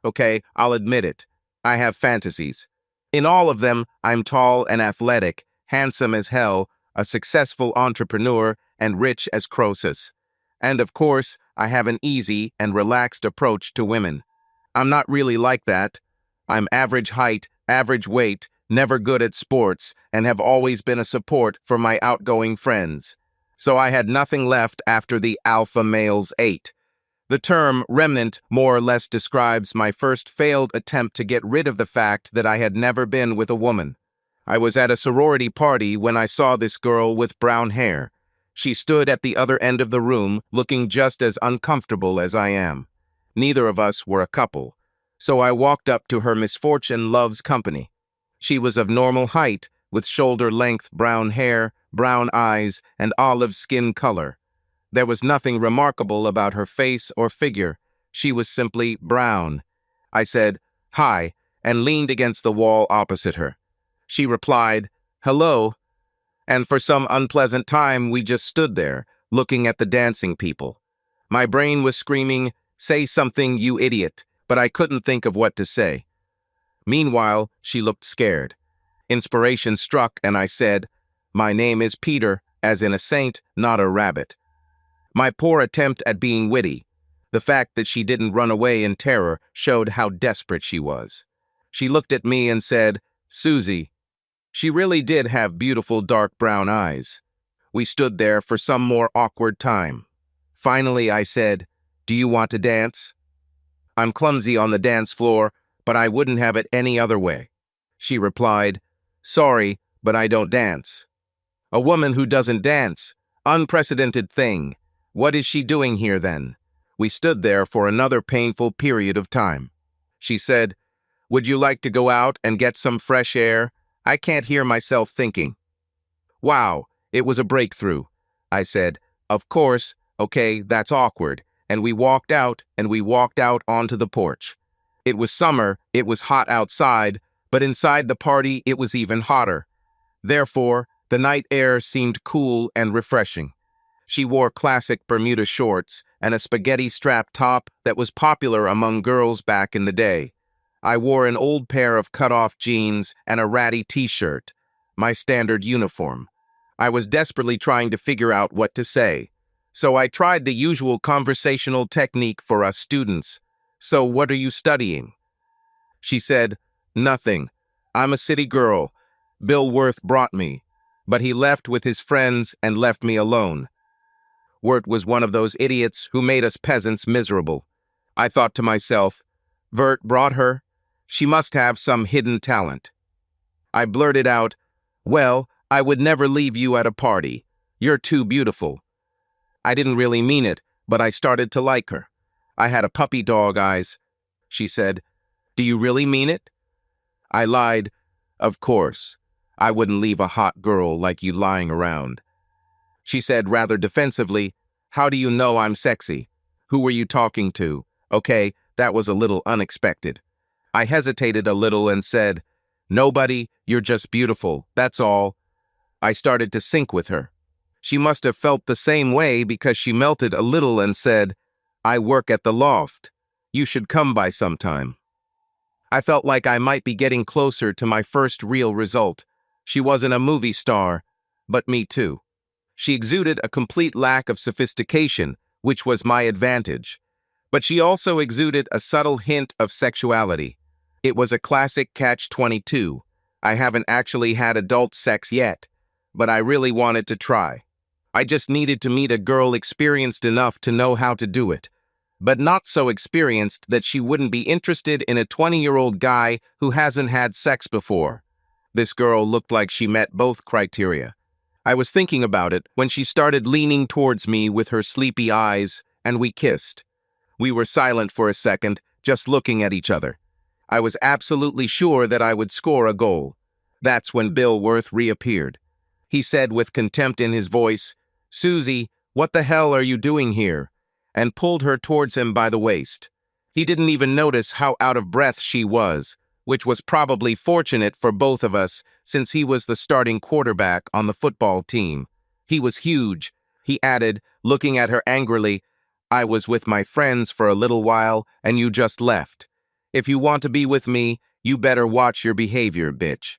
Okay, I'll admit it. I have fantasies. In all of them, I'm tall and athletic, handsome as hell, a successful entrepreneur, and rich as Croesus. And of course, I have an easy and relaxed approach to women. I'm not really like that. I'm average height, average weight, never good at sports, and have always been a support for my outgoing friends. So I had nothing left after the alpha males ate. The term remnant more or less describes my first failed attempt to get rid of the fact that I had never been with a woman. I was at a sorority party when I saw this girl with brown hair. She stood at the other end of the room, looking just as uncomfortable as I am. Neither of us were a couple, so I walked up to her misfortune loves company. She was of normal height, with shoulder-length brown hair, brown eyes, and olive skin color. There was nothing remarkable about her face or figure. She was simply brown. I said, "Hi," and leaned against the wall opposite her. She replied, "Hello," and for some unpleasant time we just stood there, looking at the dancing people. My brain was screaming, "Say something, you idiot," but I couldn't think of what to say. Meanwhile, she looked scared. Inspiration struck, and I said, "My name is Peter, as in a saint, not a rabbit." My poor attempt at being witty. The fact that she didn't run away in terror showed how desperate she was. She looked at me and said, "Susie." She really did have beautiful dark brown eyes. We stood there for some more awkward time. Finally, I said, "Do you want to dance?" I'm clumsy on the dance floor, but I wouldn't have it any other way. She replied, "Sorry, but I don't dance." A woman who doesn't dance. Unprecedented thing. What is she doing here then? We stood there for another painful period of time. She said, "Would you like to go out and get some fresh air? I can't hear myself thinking." Wow, it was a breakthrough. I said, "Of course, okay, that's awkward." And we walked out onto the porch. It was summer, it was hot outside, but inside the party it was even hotter. Therefore, the night air seemed cool and refreshing. She wore classic Bermuda shorts and a spaghetti-strap top that was popular among girls back in the day. I wore an old pair of cut-off jeans and a ratty t-shirt, my standard uniform. I was desperately trying to figure out what to say, so I tried the usual conversational technique for us students. "So what are you studying?" She said, "Nothing. I'm a city girl. Bill Worth brought me, but he left with his friends and left me alone." Wirt was one of those idiots who made us peasants miserable. I thought to myself, Wirt brought her. She must have some hidden talent. I blurted out, "Well, I would never leave you at a party. You're too beautiful." I didn't really mean it, but I started to like her. I had a puppy dog eyes. She said, "Do you really mean it?" I lied, "Of course. I wouldn't leave a hot girl like you lying around." She said rather defensively, "How do you know I'm sexy? Who were you talking to?" Okay, that was a little unexpected. I hesitated a little and said, "Nobody, you're just beautiful, that's all." I started to sync with her. She must have felt the same way because she melted a little and said, "I work at the loft. You should come by sometime." I felt like I might be getting closer to my first real result. She wasn't a movie star, but me too. She exuded a complete lack of sophistication, which was my advantage. But she also exuded a subtle hint of sexuality. It was a classic catch-22. I haven't actually had adult sex yet, but I really wanted to try. I just needed to meet a girl experienced enough to know how to do it, but not so experienced that she wouldn't be interested in a 20-year-old guy who hasn't had sex before. This girl looked like she met both criteria. I was thinking about it when she started leaning towards me with her sleepy eyes, and we kissed. We were silent for a second, just looking at each other. I was absolutely sure that I would score a goal. That's when Bill Worth reappeared. He said with contempt in his voice, "Susie, what the hell are you doing here?" and pulled her towards him by the waist. He didn't even notice how out of breath she was, which was probably fortunate for both of us since he was the starting quarterback on the football team. He was huge. He added, looking at her angrily, "I was with my friends for a little while and you just left." If you want to be with me, you better watch your behavior, bitch.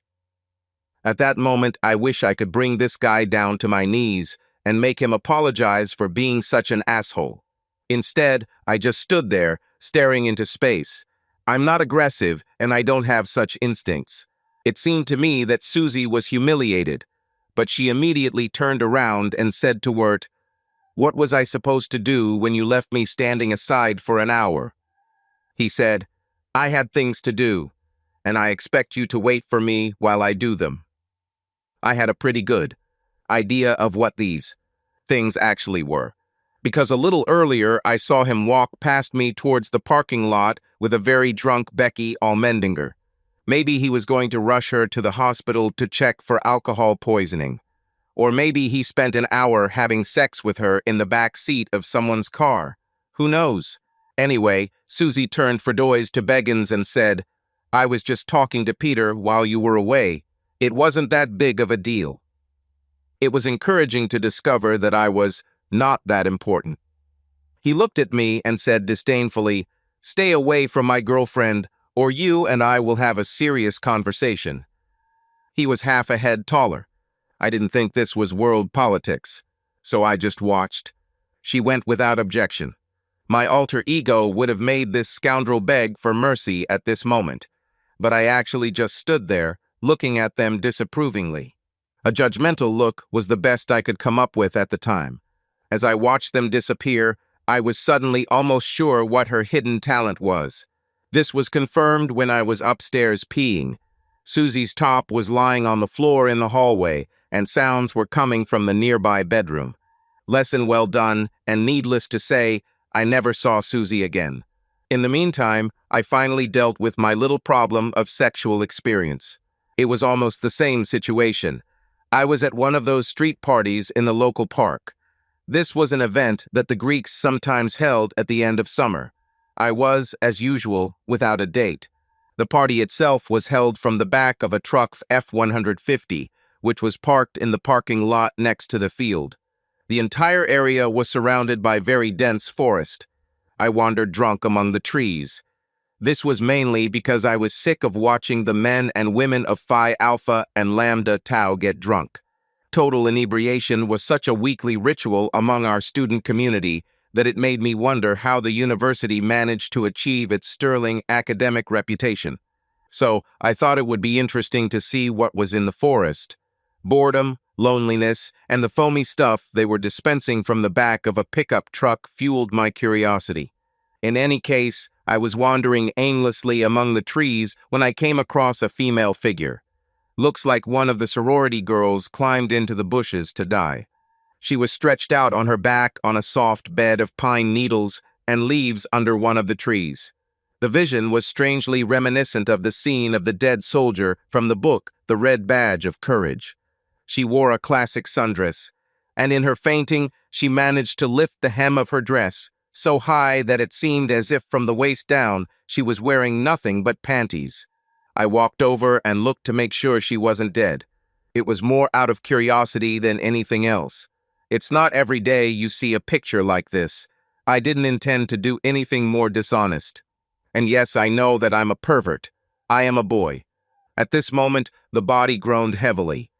At that moment, I wish I could bring this guy down to my knees and make him apologize for being such an asshole. Instead, I just stood there, staring into space. I'm not aggressive, and I don't have such instincts. It seemed to me that Susie was humiliated, but she immediately turned around and said to Wirt, "What was I supposed to do when you left me standing aside for an hour?" He said, "I had things to do, and I expect you to wait for me while I do them." I had a pretty good idea of what these things actually were, because a little earlier I saw him walk past me towards the parking lot with a very drunk Becky Allmendinger. Maybe he was going to rush her to the hospital to check for alcohol poisoning. Or maybe he spent an hour having sex with her in the back seat of someone's car. Who knows? Anyway, Susie turned Fredoys to Beggins and said, "I was just talking to Peter while you were away. It wasn't that big of a deal." It was encouraging to discover that I was not that important. He looked at me and said disdainfully, "Stay away from my girlfriend, or you and I will have a serious conversation." He was half a head taller. I didn't think this was world politics, so I just watched. She went without objection. My alter ego would have made this scoundrel beg for mercy at this moment, but I actually just stood there, looking at them disapprovingly. A judgmental look was the best I could come up with at the time. As I watched them disappear, I was suddenly almost sure what her hidden talent was. This was confirmed when I was upstairs peeing. Susie's top was lying on the floor in the hallway, and sounds were coming from the nearby bedroom. Lesson well done, and needless to say, I never saw Susie again. In the meantime, I finally dealt with my little problem of sexual experience. It was almost the same situation. I was at one of those street parties in the local park. This was an event that the Greeks sometimes held at the end of summer. I was, as usual, without a date. The party itself was held from the back of a truck F-150, which was parked in the parking lot next to the field. The entire area was surrounded by very dense forest. I wandered drunk among the trees. This was mainly because I was sick of watching the men and women of Phi Alpha and Lambda Tau get drunk. Total inebriation was such a weekly ritual among our student community that it made me wonder how the university managed to achieve its sterling academic reputation. So I thought it would be interesting to see what was in the forest. Boredom, loneliness, and the foamy stuff they were dispensing from the back of a pickup truck fueled my curiosity. In any case, I was wandering aimlessly among the trees when I came across a female figure. Looks like one of the sorority girls climbed into the bushes to die. She was stretched out on her back on a soft bed of pine needles and leaves under one of the trees. The vision was strangely reminiscent of the scene of the dead soldier from the book The Red Badge of Courage. She wore a classic sundress, and in her fainting, she managed to lift the hem of her dress so high that it seemed as if from the waist down she was wearing nothing but panties. I walked over and looked to make sure she wasn't dead. It was more out of curiosity than anything else. It's not every day you see a picture like this. I didn't intend to do anything more dishonest. And yes, I know that I'm a pervert. I am a boy. At this moment, the body groaned heavily,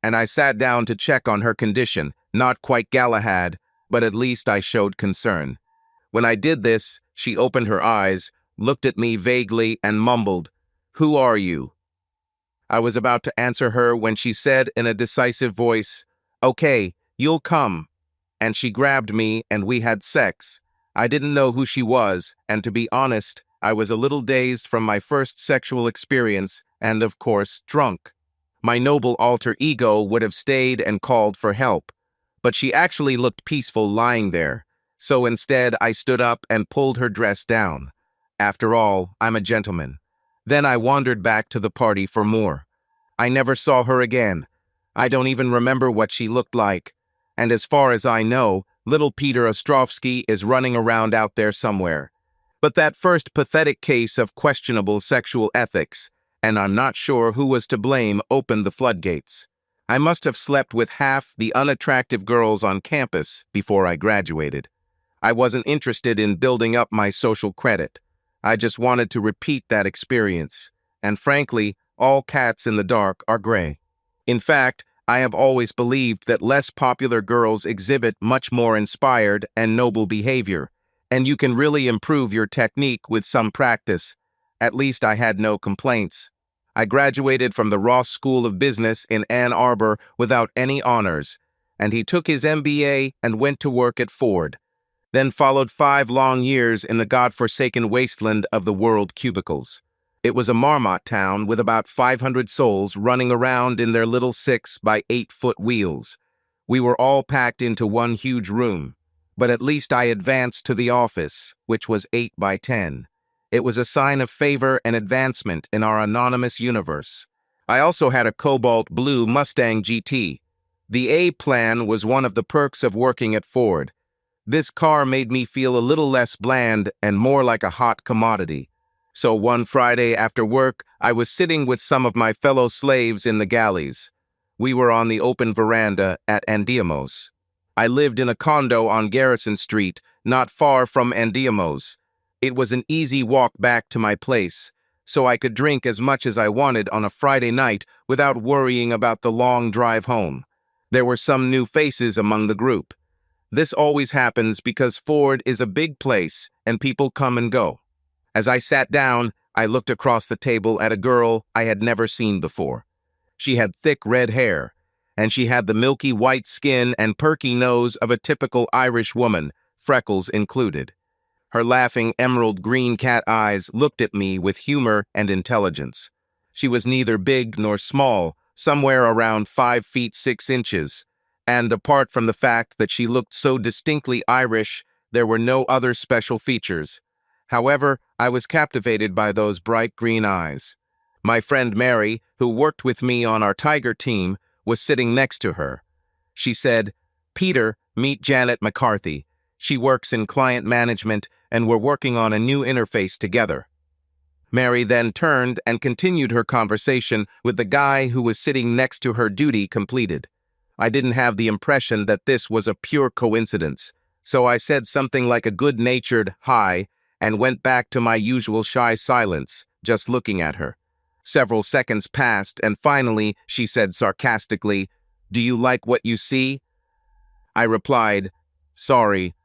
and I sat down to check on her condition, not quite Galahad, but at least I showed concern. When I did this, she opened her eyes, looked at me vaguely, and mumbled, "Who are you?" I was about to answer her when she said in a decisive voice, "Okay, you'll come." And she grabbed me and we had sex. I didn't know who she was, and to be honest, I was a little dazed from my first sexual experience and, of course, drunk. My noble alter ego would have stayed and called for help, but she actually looked peaceful lying there. So instead, I stood up and pulled her dress down. After all, I'm a gentleman. Then I wandered back to the party for more. I never saw her again. I don't even remember what she looked like. And as far as I know, little Peter Ostrovsky is running around out there somewhere. But that first pathetic case of questionable sexual ethics, and I'm not sure who was to blame, opened the floodgates. I must have slept with half the unattractive girls on campus before I graduated. I wasn't interested in building up my social credit. I just wanted to repeat that experience. And frankly, all cats in the dark are gray. In fact, I have always believed that less popular girls exhibit much more inspired and noble behavior, and you can really improve your technique with some practice. At least I had no complaints. I graduated from the Ross School of Business in Ann Arbor without any honors, and he took his MBA and went to work at Ford. Then followed 5 long years in the godforsaken wasteland of the world cubicles. It was a marmot town with about 500 souls running around in their little 6 by 8-foot wheels. We were all packed into one huge room, but at least I advanced to the office, which was 8 by 10. It was a sign of favor and advancement in our anonymous universe. I also had a cobalt blue Mustang GT. The A plan was one of the perks of working at Ford. This car made me feel a little less bland and more like a hot commodity. So one Friday after work, I was sitting with some of my fellow slaves in the galleys. We were on the open veranda at Andiamo's. I lived in a condo on Garrison Street, not far from Andiamo's. It was an easy walk back to my place, so I could drink as much as I wanted on a Friday night without worrying about the long drive home. There were some new faces among the group. This always happens because Ford is a big place and people come and go. As I sat down, I looked across the table at a girl I had never seen before. She had thick red hair, and she had the milky white skin and perky nose of a typical Irish woman, freckles included. Her laughing emerald green cat eyes looked at me with humor and intelligence. She was neither big nor small, somewhere around 5 feet 6 inches. And apart from the fact that she looked so distinctly Irish, there were no other special features. However, I was captivated by those bright green eyes. My friend Mary, who worked with me on our Tiger team, was sitting next to her. She said, "Peter, meet Janet McCarthy. She works in client management and we're working on a new interface together." Mary then turned and continued her conversation with the guy who was sitting next to her, duty completed. I didn't have the impression that this was a pure coincidence, so I said something like a good-natured "hi" and went back to my usual shy silence, just looking at her. Several seconds passed, and finally she said sarcastically, "Do you like what you see?" I replied, "Sorry,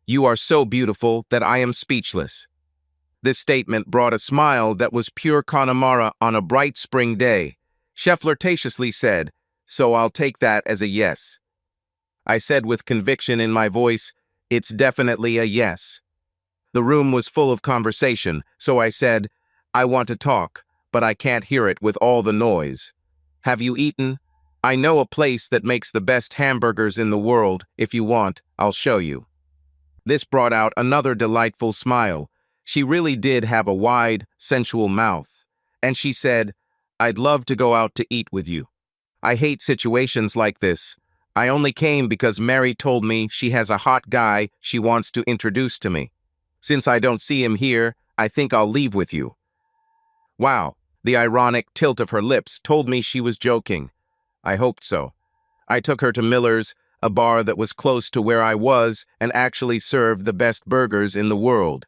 you are so beautiful that I am speechless." This statement brought a smile that was pure Connemara on a bright spring day. She flirtatiously said, "So I'll take that as a yes." I said with conviction in my voice, "It's definitely a yes." The room was full of conversation, so I said, "I want to talk, but I can't hear it with all the noise. Have you eaten? I know a place that makes the best hamburgers in the world. If you want, I'll show you." This brought out another delightful smile. She really did have a wide, sensual mouth. And she said, "I'd love to go out to eat with you. I hate situations like this. I only came because Mary told me she has a hot guy she wants to introduce to me. Since I don't see him here, I think I'll leave with you." Wow, the ironic tilt of her lips told me she was joking. I hoped so. I took her to Miller's, a bar that was close to where I was and actually served the best burgers in the world.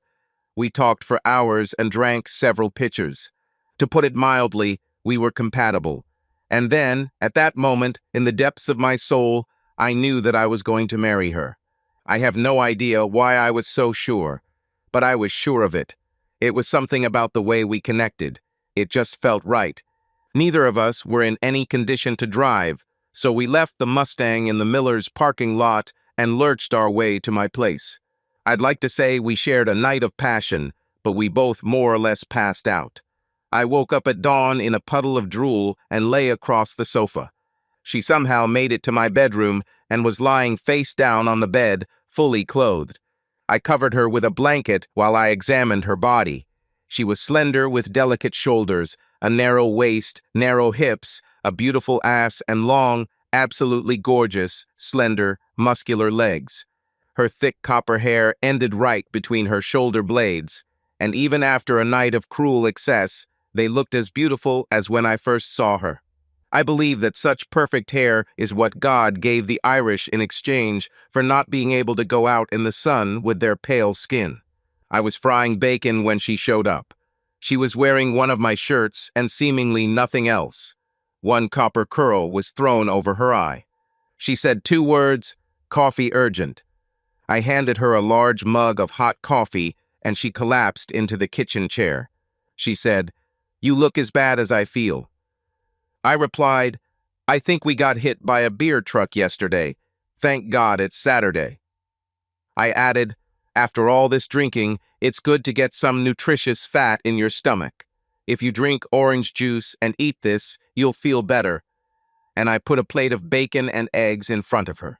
We talked for hours and drank several pitchers. To put it mildly, we were compatible. And then, at that moment, in the depths of my soul, I knew that I was going to marry her. I have no idea why I was so sure, but I was sure of it. It was something about the way we connected. It just felt right. Neither of us were in any condition to drive, so we left the Mustang in the Miller's parking lot and lurched our way to my place. I'd like to say we shared a night of passion, but we both more or less passed out. I woke up at dawn in a puddle of drool and lay across the sofa. She somehow made it to my bedroom and was lying face down on the bed, fully clothed. I covered her with a blanket while I examined her body. She was slender with delicate shoulders, a narrow waist, narrow hips, a beautiful ass, and long, absolutely gorgeous, slender, muscular legs. Her thick copper hair ended right between her shoulder blades, and even after a night of cruel excess, they looked as beautiful as when I first saw her. I believe that such perfect hair is what God gave the Irish in exchange for not being able to go out in the sun with their pale skin. I was frying bacon when she showed up. She was wearing one of my shirts and seemingly nothing else. One copper curl was thrown over her eye. She said 2 words, "Coffee urgent." I handed her a large mug of hot coffee and she collapsed into the kitchen chair. She said, "You look as bad as I feel." I replied, "I think we got hit by a beer truck yesterday. Thank God it's Saturday." I added, "After all this drinking, it's good to get some nutritious fat in your stomach. If you drink orange juice and eat this, you'll feel better." And I put a plate of bacon and eggs in front of her.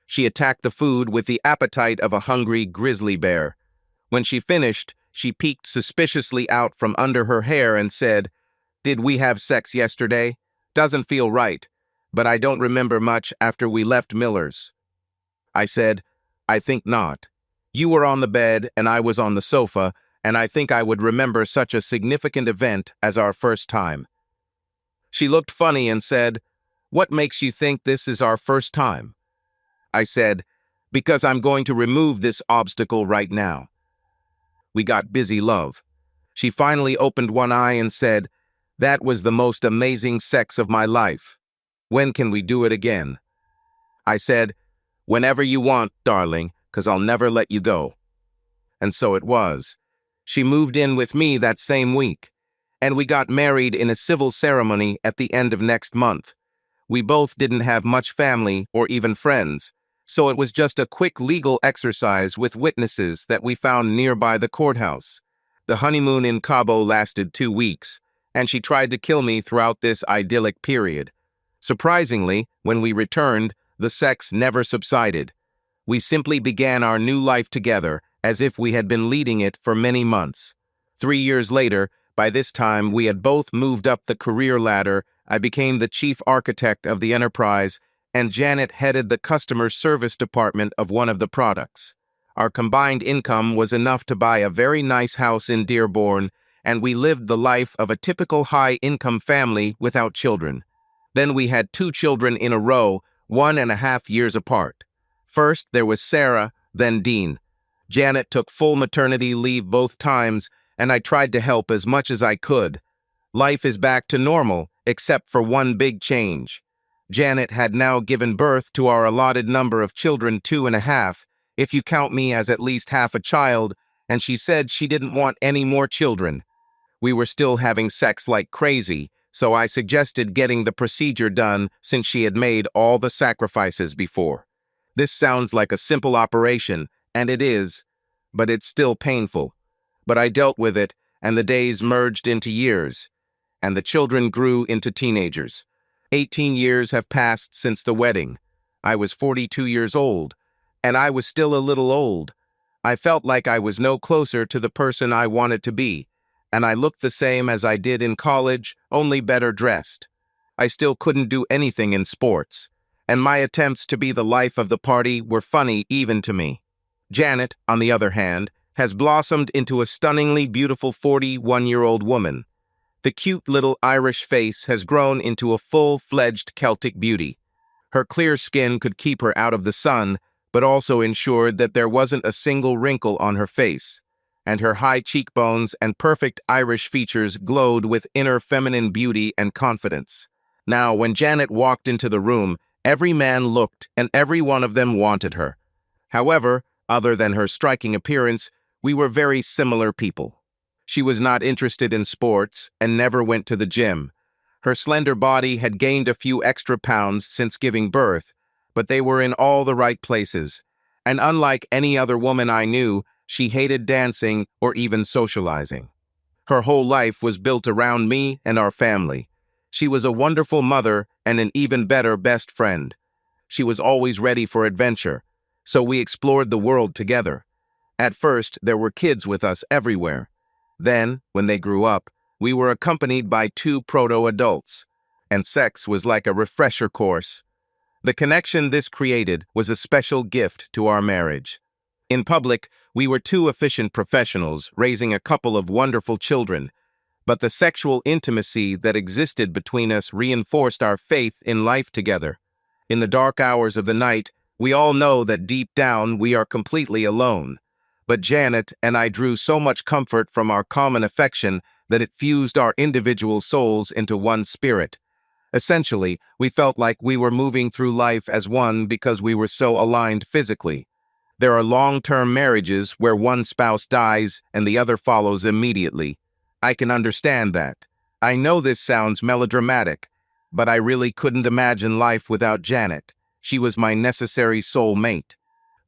She attacked the food with the appetite of a hungry grizzly bear. When she finished, she peeked suspiciously out from under her hair and said, "Did we have sex yesterday? Doesn't feel right, but I don't remember much after we left Miller's." I said, "I think not. You were on the bed and I was on the sofa, and I think I would remember such a significant event as our first time." She looked funny and said, "What makes you think this is our first time?" I said, "Because I'm going to remove this obstacle right now." We got busy love. She finally opened one eye and said, "That was the most amazing sex of my life. When can we do it again?" I said, "Whenever you want, darling, 'cause I'll never let you go." And so it was. She moved in with me that same week, and we got married in a civil ceremony at the end of next month. We both didn't have much family or even friends, so it was just a quick legal exercise with witnesses that we found nearby the courthouse. The honeymoon in Cabo lasted 2 weeks, and she tried to kill me throughout this idyllic period. Surprisingly, when we returned, the sex never subsided. We simply began our new life together as if we had been leading it for many months. 3 years later, by this time we had both moved up the career ladder. I became the chief architect of the enterprise, and Janet headed the customer service department of one of the products. Our combined income was enough to buy a very nice house in Dearborn, and we lived the life of a typical high-income family without children. Then we had 2 children in a row, 1.5 years apart. First, there was Sarah, then Dean. Janet took full maternity leave both times, and I tried to help as much as I could. Life is back to normal, except for one big change. Janet had now given birth to our allotted number of children, 2.5, if you count me as at least half a child, and she said she didn't want any more children. We were still having sex like crazy, so I suggested getting the procedure done since she had made all the sacrifices before. This sounds like a simple operation, and it is, but it's still painful. But I dealt with it, and the days merged into years, and the children grew into teenagers. 18 years have passed since the wedding. I was 42 years old, and I was still a little old. I felt like I was no closer to the person I wanted to be, and I looked the same as I did in college, only better dressed. I still couldn't do anything in sports, and my attempts to be the life of the party were funny even to me. Janet, on the other hand, has blossomed into a stunningly beautiful 41-year-old woman. The cute little Irish face has grown into a full-fledged Celtic beauty. Her clear skin could keep her out of the sun, but also ensured that there wasn't a single wrinkle on her face, and her high cheekbones and perfect Irish features glowed with inner feminine beauty and confidence. Now, when Janet walked into the room, every man looked, and every one of them wanted her. However, other than her striking appearance, we were very similar people. She was not interested in sports and never went to the gym. Her slender body had gained a few extra pounds since giving birth, but they were in all the right places. And unlike any other woman I knew, she hated dancing or even socializing. Her whole life was built around me and our family. She was a wonderful mother and an even better best friend. She was always ready for adventure, so we explored the world together. At first, there were kids with us everywhere. Then, when they grew up, we were accompanied by 2 proto-adults, and sex was like a refresher course. The connection this created was a special gift to our marriage. In public, we were 2 efficient professionals raising a couple of wonderful children, but the sexual intimacy that existed between us reinforced our faith in life together. In the dark hours of the night, we all know that deep down we are completely alone. but Janet and I drew so much comfort from our common affection that it fused our individual souls into one spirit. Essentially, we felt like we were moving through life as one because we were so aligned physically. There are long-term marriages where one spouse dies and the other follows immediately. I can understand that. I know this sounds melodramatic, but I really couldn't imagine life without Janet. She was my necessary soul mate.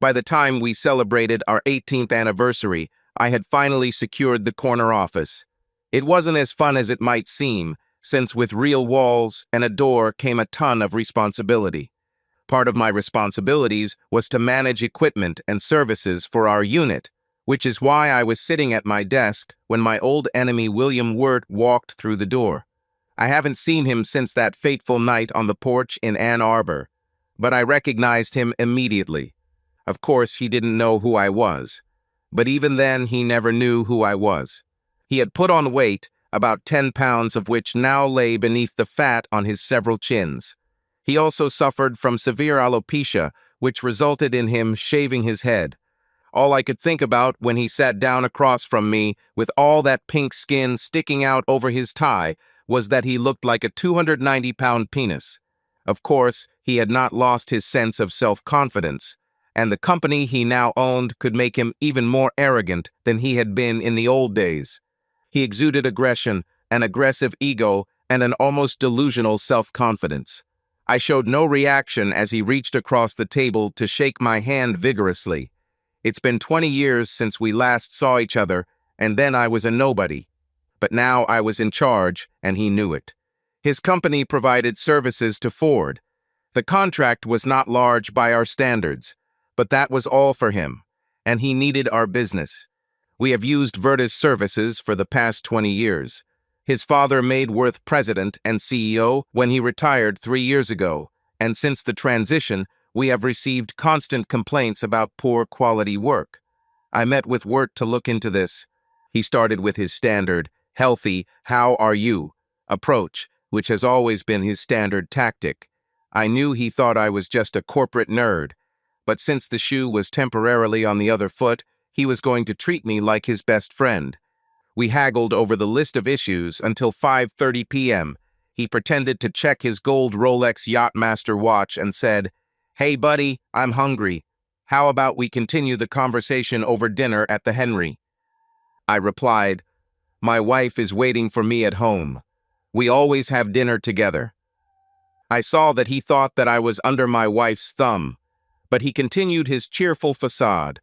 By the time we celebrated our 18th anniversary, I had finally secured the corner office. It wasn't as fun as it might seem, since with real walls and a door came a ton of responsibility. Part of my responsibilities was to manage equipment and services for our unit, which is why I was sitting at my desk when my old enemy William Wirt walked through the door. I haven't seen him since that fateful night on the porch in Ann Arbor, but I recognized him immediately. Of course, he didn't know who I was, but even then he never knew who I was. He had put on weight, about 10 pounds of which now lay beneath the fat on his several chins. He also suffered from severe alopecia, which resulted in him shaving his head. All I could think about when he sat down across from me with all that pink skin sticking out over his tie was that he looked like a 290-pound penis. Of course, he had not lost his sense of self-confidence, and the company he now owned could make him even more arrogant than he had been in the old days. He exuded aggression, an aggressive ego, and an almost delusional self-confidence. I showed no reaction as he reached across the table to shake my hand vigorously. It's been 20 years since we last saw each other, and then I was a nobody. But now I was in charge, and he knew it. His company provided services to Ford. The contract was not large by our standards, but that was all for him, and he needed our business. We have used Verta's services for the past 20 years. His father made Worth president and CEO when he retired 3 years ago, and since the transition, we have received constant complaints about poor quality work. I met with Wirt to look into this. He started with his standard, healthy, how are you approach, which has always been his standard tactic. I knew he thought I was just a corporate nerd, but since the shoe was temporarily on the other foot, he was going to treat me like his best friend. We haggled over the list of issues until 5:30 p.m. He pretended to check his gold Rolex Yachtmaster watch and said, "Hey buddy, I'm hungry. How about we continue the conversation over dinner at the Henry?" I replied, "My wife is waiting for me at home. We always have dinner together." I saw that he thought that I was under my wife's thumb, but he continued his cheerful facade.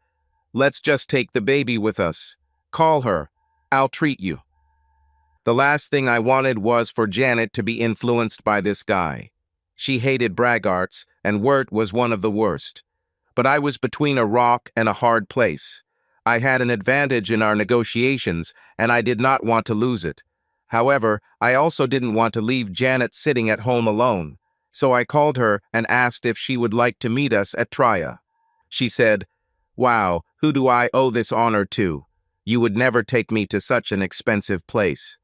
"Let's just take the baby with us. Call her. I'll treat you." The last thing I wanted was for Janet to be influenced by this guy. She hated braggarts, and Wirt was one of the worst. But I was between a rock and a hard place. I had an advantage in our negotiations, and I did not want to lose it. However, I also didn't want to leave Janet sitting at home alone, so I called her and asked if she would like to meet us at Tria. She said, "Wow, who do I owe this honor to? You would never take me to such an expensive place."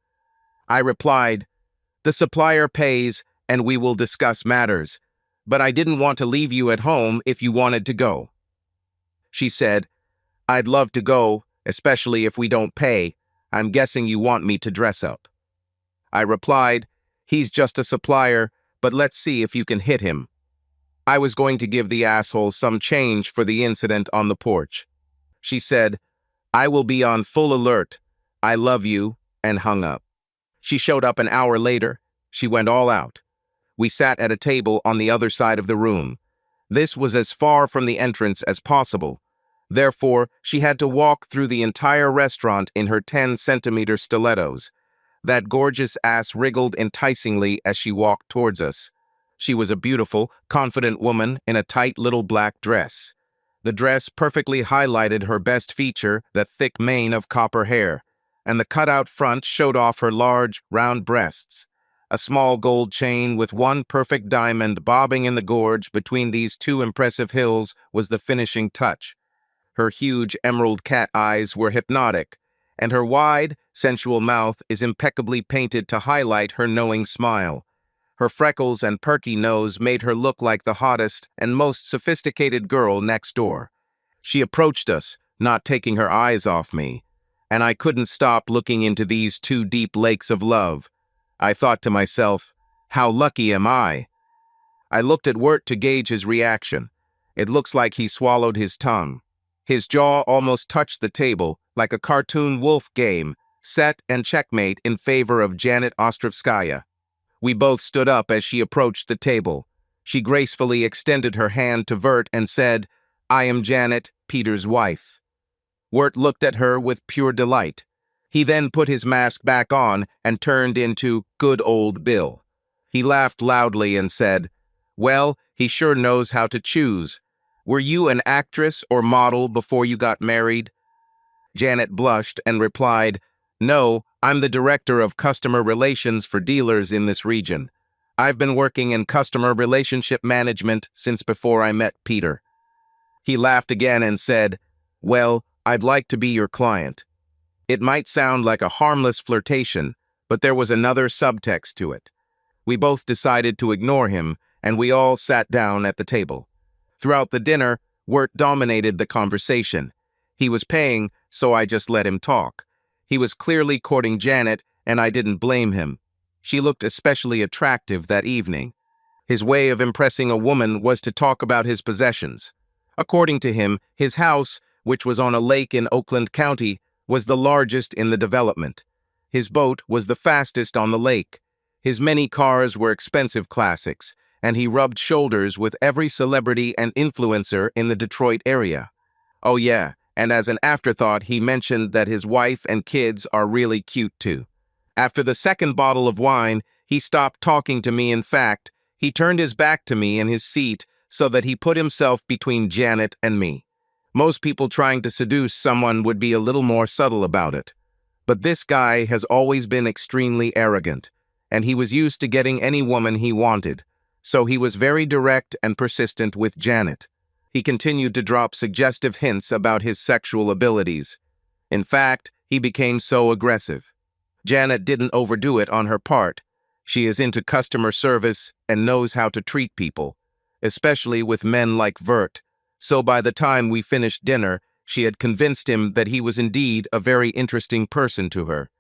I replied, "The supplier pays, and we will discuss matters, but I didn't want to leave you at home if you wanted to go." She said, "I'd love to go, especially if we don't pay. I'm guessing you want me to dress up." I replied, "He's just a supplier, but let's see if you can hit him." I was going to give the asshole some change for the incident on the porch. She said, "I will be on full alert. I love you," and hung up. She showed up an hour later. She went all out. We sat at a table on the other side of the room. This was as far from the entrance as possible. Therefore, she had to walk through the entire restaurant in her 10-centimeter stilettos. That gorgeous ass wriggled enticingly as she walked towards us. She was a beautiful, confident woman in a tight little black dress. The dress perfectly highlighted her best feature, that thick mane of copper hair, and the cutout front showed off her large, round breasts. A small gold chain with one perfect diamond bobbing in the gorge between these two impressive hills was the finishing touch. Her huge emerald cat eyes were hypnotic, and her wide, sensual mouth is impeccably painted to highlight her knowing smile. Her freckles and perky nose made her look like the hottest and most sophisticated girl next door. She approached us, not taking her eyes off me, and I couldn't stop looking into these two deep lakes of love. I thought to myself, how lucky am I? I looked at Wirt to gauge his reaction. It looks like he swallowed his tongue. His jaw almost touched the table, like a cartoon wolf game, set and checkmate in favor of Janet Ostrovskaya. We both stood up as she approached the table. She gracefully extended her hand to Wirt and said, "I am Janet, Peter's wife." Wirt looked at her with pure delight. He then put his mask back on and turned into good old Bill. He laughed loudly and said, "Well, he sure knows how to choose. Were you an actress or model before you got married?" Janet blushed and replied, "No, I'm the director of customer relations for dealers in this region. I've been working in customer relationship management since before I met Peter." He laughed again and said, "Well, I'd like to be your client." It might sound like a harmless flirtation, but there was another subtext to it. We both decided to ignore him, and we all sat down at the table. Throughout the dinner, Wirt dominated the conversation. He was paying, so I just let him talk. He was clearly courting Janet, and I didn't blame him. She looked especially attractive that evening. His way of impressing a woman was to talk about his possessions. According to him, his house, which was on a lake in Oakland County, was the largest in the development. His boat was the fastest on the lake. His many cars were expensive classics, and he rubbed shoulders with every celebrity and influencer in the Detroit area. Oh yeah, and as an afterthought, he mentioned that his wife and kids are really cute too. After the second bottle of wine, he stopped talking to me. In fact, he turned his back to me in his seat so that he put himself between Janet and me. Most people trying to seduce someone would be a little more subtle about it. But this guy has always been extremely arrogant, and he was used to getting any woman he wanted, so he was very direct and persistent with Janet. He continued to drop suggestive hints about his sexual abilities. In fact, he became so aggressive. Janet didn't overdo it on her part. She is into customer service and knows how to treat people, especially with men like Wirt. So by the time we finished dinner, she had convinced him that he was indeed a very interesting person to her.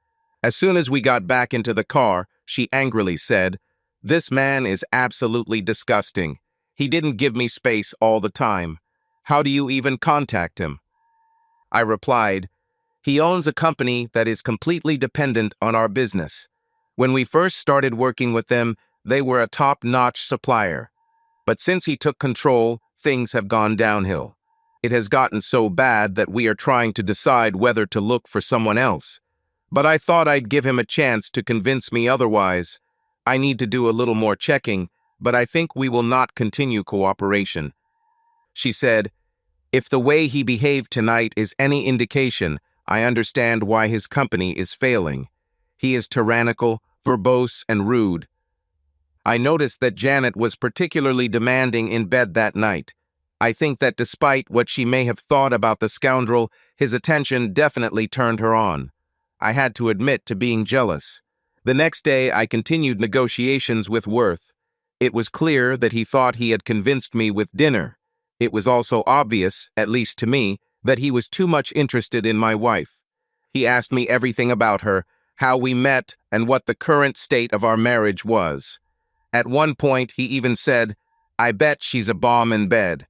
As soon as we got back into the car, she angrily said, "This man is absolutely disgusting. He didn't give me space all the time. How do you even contact him?" I replied, "He owns a company that is completely dependent on our business. When we first started working with them, they were a top-notch supplier. But since he took control, things have gone downhill. It has gotten so bad that we are trying to decide whether to look for someone else. But I thought I'd give him a chance to convince me otherwise. I need to do a little more checking, but I think we will not continue cooperation." She said, "If the way he behaved tonight is any indication, I understand why his company is failing. He is tyrannical, verbose, and rude." I noticed that Janet was particularly demanding in bed that night. I think that despite what she may have thought about the scoundrel, his attention definitely turned her on. I had to admit to being jealous. The next day, I continued negotiations with Worth. It was clear that he thought he had convinced me with dinner. It was also obvious, at least to me, that he was too much interested in my wife. He asked me everything about her, how we met, and what the current state of our marriage was. At one point, he even said, "I bet she's a bomb in bed."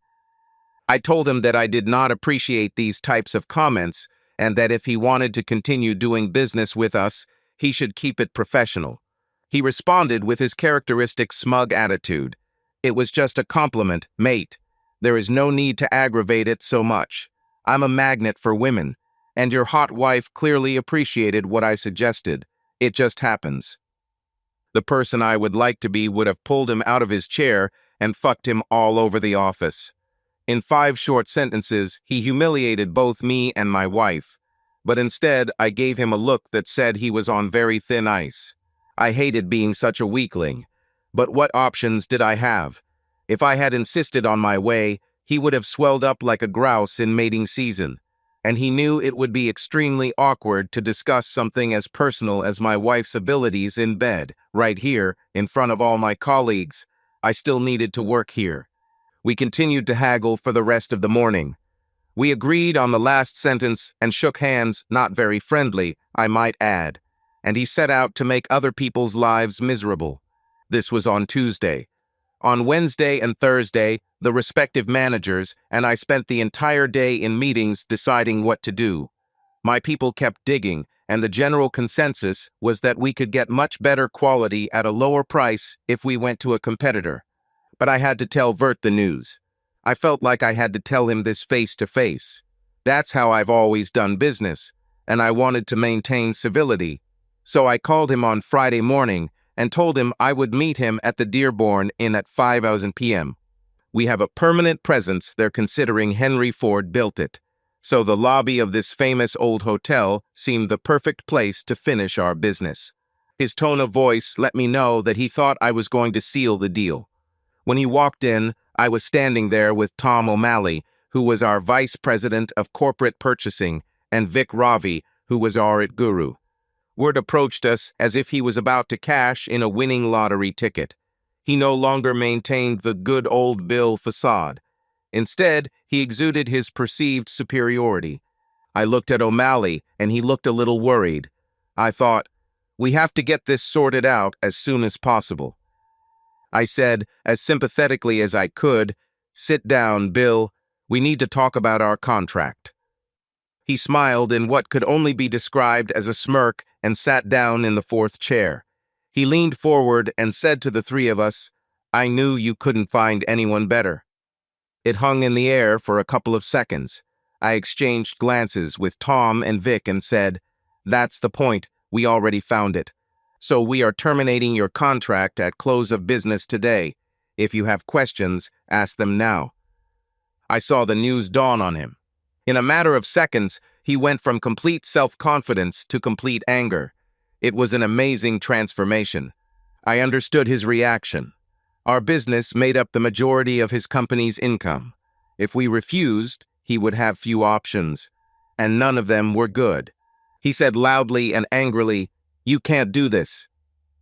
I told him that I did not appreciate these types of comments, and that if he wanted to continue doing business with us, he should keep it professional. He responded with his characteristic smug attitude. "It was just a compliment, mate. There is no need to aggravate it so much. I'm a magnet for women, and your hot wife clearly appreciated what I suggested. It just happens." The person I would like to be would have pulled him out of his chair and fucked him all over the office. In 5 short sentences, he humiliated both me and my wife. But instead, I gave him a look that said he was on very thin ice. I hated being such a weakling. But what options did I have? If I had insisted on my way, he would have swelled up like a grouse in mating season. And he knew it would be extremely awkward to discuss something as personal as my wife's abilities in bed, right here, in front of all my colleagues. I still needed to work here. We continued to haggle for the rest of the morning. We agreed on the last sentence and shook hands, not very friendly, I might add, and he set out to make other people's lives miserable. This was on Tuesday. On Wednesday and Thursday, the respective managers and I spent the entire day in meetings deciding what to do. My people kept digging, and the general consensus was that we could get much better quality at a lower price if we went to a competitor. But I had to tell Vert the news. I felt like I had to tell him this face to face. That's how I've always done business, and I wanted to maintain civility. So I called him on Friday morning and told him I would meet him at the Dearborn Inn at 5:00 p.m. We have a permanent presence there considering Henry Ford built it. So the lobby of this famous old hotel seemed the perfect place to finish our business. His tone of voice let me know that he thought I was going to seal the deal. When he walked in, I was standing there with Tom O'Malley, who was our vice president of corporate purchasing, and Vic Ravi, who was our guru. Word approached us as if he was about to cash in a winning lottery ticket. He no longer maintained the good old Bill facade. Instead, he exuded his perceived superiority. I looked at O'Malley, and he looked a little worried. I thought, we have to get this sorted out as soon as possible. I said, as sympathetically as I could, "Sit down, Bill. We need to talk about our contract." He smiled in what could only be described as a smirk and sat down in the fourth chair. He leaned forward and said to the three of us, "I knew you couldn't find anyone better." It hung in the air for a couple of seconds. I exchanged glances with Tom and Vic and said, "That's the point. We already found it. So we are terminating your contract at close of business today. If you have questions, ask them now." I saw the news dawn on him. In a matter of seconds, he went from complete self-confidence to complete anger. It was an amazing transformation. I understood his reaction. Our business made up the majority of his company's income. If we refused, he would have few options, and none of them were good. He said loudly and angrily, "You can't do this."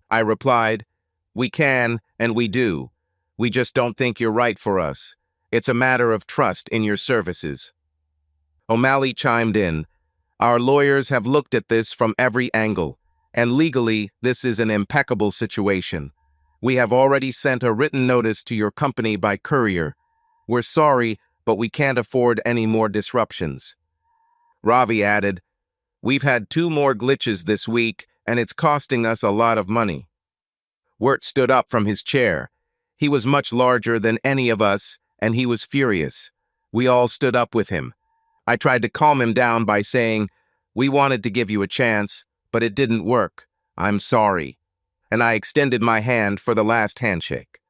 I replied, "We can, and we do. We just don't think you're right for us. It's a matter of trust in your services." O'Malley chimed in, "Our lawyers have looked at this from every angle, and legally, this is an impeccable situation. We have already sent a written notice to your company by courier. We're sorry, but we can't afford any more disruptions." Ravi added, "We've had 2 more glitches this week, and it's costing us a lot of money." Wirt stood up from his chair. He was much larger than any of us, and he was furious. We all stood up with him. I tried to calm him down by saying, "We wanted to give you a chance, but it didn't work. I'm sorry." And I extended my hand for the last handshake.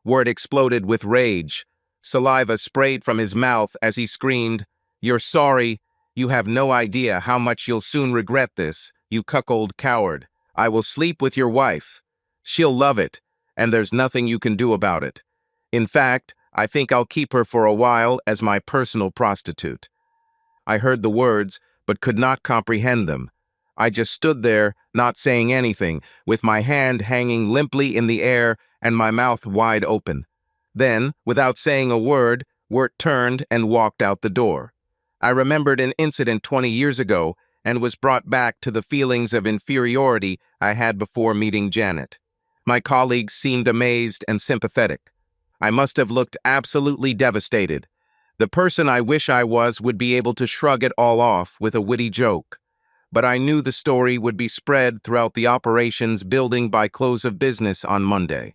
Wirt exploded with rage. Saliva sprayed from his mouth as he screamed, "You're sorry? You have no idea how much you'll soon regret this, you cuckold coward. I will sleep with your wife. She'll love it, and there's nothing you can do about it. In fact, I think I'll keep her for a while as my personal prostitute." I heard the words, but could not comprehend them. I just stood there, not saying anything, with my hand hanging limply in the air and my mouth wide open. Then, without saying a word, Wirt turned and walked out the door. I remembered an incident 20 years ago and was brought back to the feelings of inferiority I had before meeting Janet. My colleagues seemed amazed and sympathetic. I must have looked absolutely devastated. The person I wish I was would be able to shrug it all off with a witty joke. But I knew the story would be spread throughout the operations building by close of business on Monday.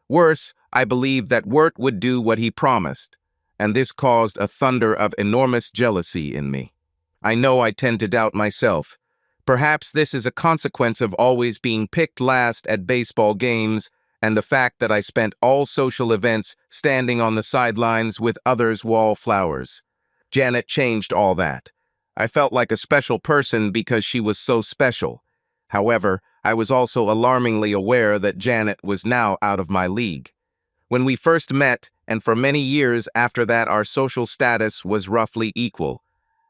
Worse, I believed that Wirt would do what he promised, and this caused a thunder of enormous jealousy in me. I know I tend to doubt myself. Perhaps this is a consequence of always being picked last at baseball games and the fact that I spent all social events standing on the sidelines with others' wallflowers. Janet changed all that. I felt like a special person because she was so special. However, I was also alarmingly aware that Janet was now out of my league. When we first met, and for many years after that, our social status was roughly equal.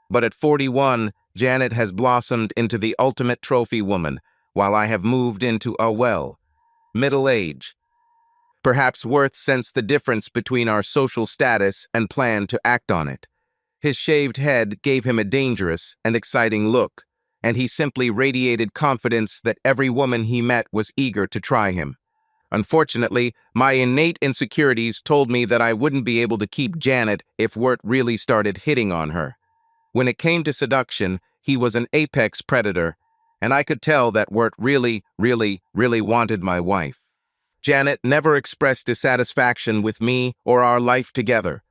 But at 41, Janet has blossomed into the ultimate trophy woman, while I have moved into middle age. Perhaps Worth sensed the difference between our social status and planned to act on it. His shaved head gave him a dangerous and exciting look, and he simply radiated confidence that every woman he met was eager to try him. Unfortunately, my innate insecurities told me that I wouldn't be able to keep Janet if Wirt really started hitting on her. When it came to seduction, he was an apex predator, and I could tell that Wirt really wanted my wife. Janet never expressed dissatisfaction with me or our life together.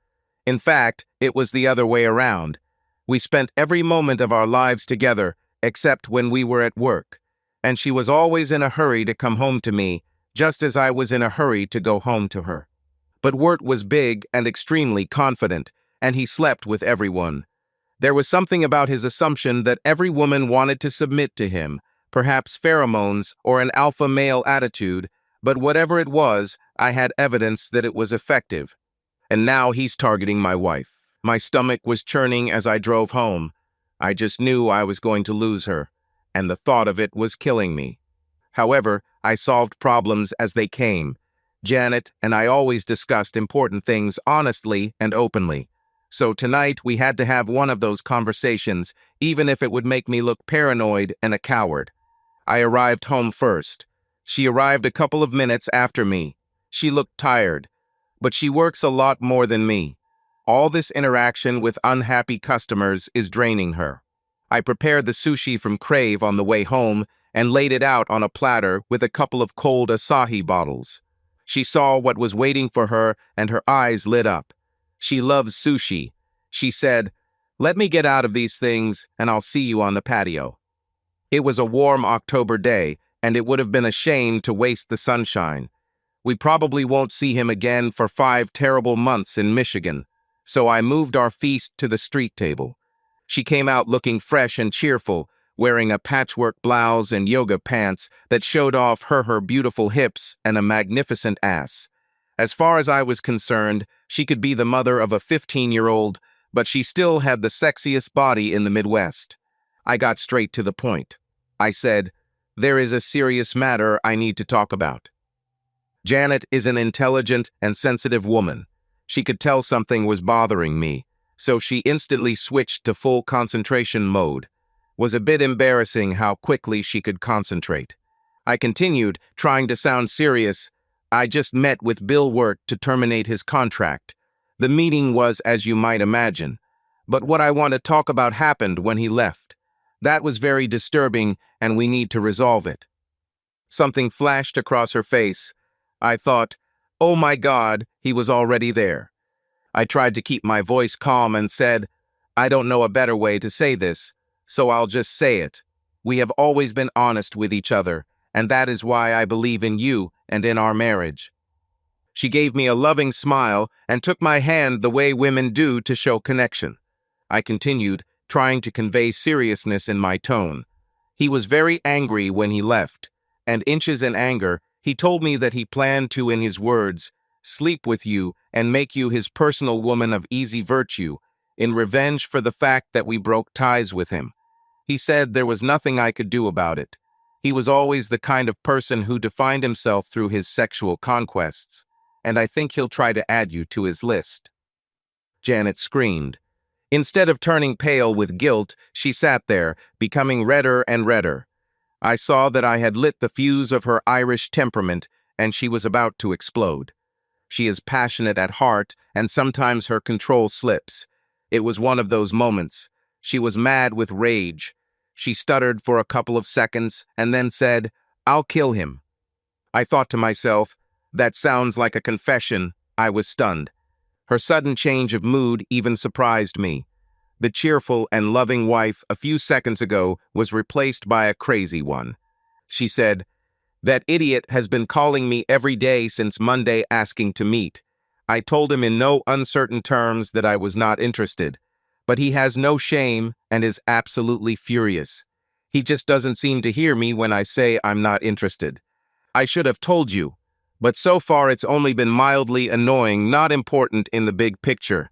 In fact, it was the other way around. We spent every moment of our lives together, except when we were at work, and she was always in a hurry to come home to me, just as I was in a hurry to go home to her. But Wirt was big and extremely confident, and he slept with everyone. There was something about his assumption that every woman wanted to submit to him, perhaps pheromones or an alpha male attitude, but whatever it was, I had evidence that it was effective. And now he's targeting my wife. My stomach was churning as I drove home. I just knew I was going to lose her, and the thought of it was killing me. However, I solved problems as they came. Janet and I always discussed important things honestly and openly. So tonight we had to have one of those conversations, even if it would make me look paranoid and a coward. I arrived home first. She arrived a couple of minutes after me. She looked tired, but she works a lot more than me. All this interaction with unhappy customers is draining her. I prepared the sushi from Crave on the way home and laid it out on a platter with a couple of cold Asahi bottles. She saw what was waiting for her and her eyes lit up. She loves sushi. She said, "Let me get out of these things and I'll see you on the patio." It was a warm October day, and it would have been a shame to waste the sunshine. We probably won't see him again for 5 terrible months in Michigan, so I moved our feast to the street table. She came out looking fresh and cheerful, wearing a patchwork blouse and yoga pants that showed off her beautiful hips and a magnificent ass. As far as I was concerned, she could be the mother of a 15-year-old, but she still had the sexiest body in the Midwest. I got straight to the point. I said, "There is a serious matter I need to talk about." Janet is an intelligent and sensitive woman. She could tell something was bothering me, so she instantly switched to full concentration mode. Was a bit embarrassing how quickly she could concentrate. I continued, trying to sound serious. "I just met with Bill Wirt to terminate his contract. The meeting was as you might imagine. But what I want to talk about happened when he left. That was very disturbing, and we need to resolve it." Something flashed across her face. I thought, oh my God, he was already there. I tried to keep my voice calm and said, "I don't know a better way to say this, so I'll just say it. We have always been honest with each other, and that is why I believe in you and in our marriage." She gave me a loving smile and took my hand the way women do to show connection. I continued, trying to convey seriousness in my tone. He was very angry when he left, and inches in anger, he told me that he planned to, in his words, sleep with you and make you his personal woman of easy virtue, in revenge for the fact that we broke ties with him. He said there was nothing I could do about it. He was always the kind of person who defined himself through his sexual conquests, and I think he'll try to add you to his list. Janet screamed. Instead of turning pale with guilt, she sat there, becoming redder and redder. I saw that I had lit the fuse of her Irish temperament, and she was about to explode. She is passionate at heart, and sometimes her control slips. It was one of those moments. She was mad with rage. She stuttered for a couple of seconds and then said, "I'll kill him." I thought to myself, that sounds like a confession. I was stunned. Her sudden change of mood even surprised me. The cheerful and loving wife a few seconds ago was replaced by a crazy one. She said, "That idiot has been calling me every day since Monday asking to meet. I told him in no uncertain terms that I was not interested. But he has no shame and is absolutely furious. He just doesn't seem to hear me when I say I'm not interested. I should have told you, but so far it's only been mildly annoying, not important in the big picture.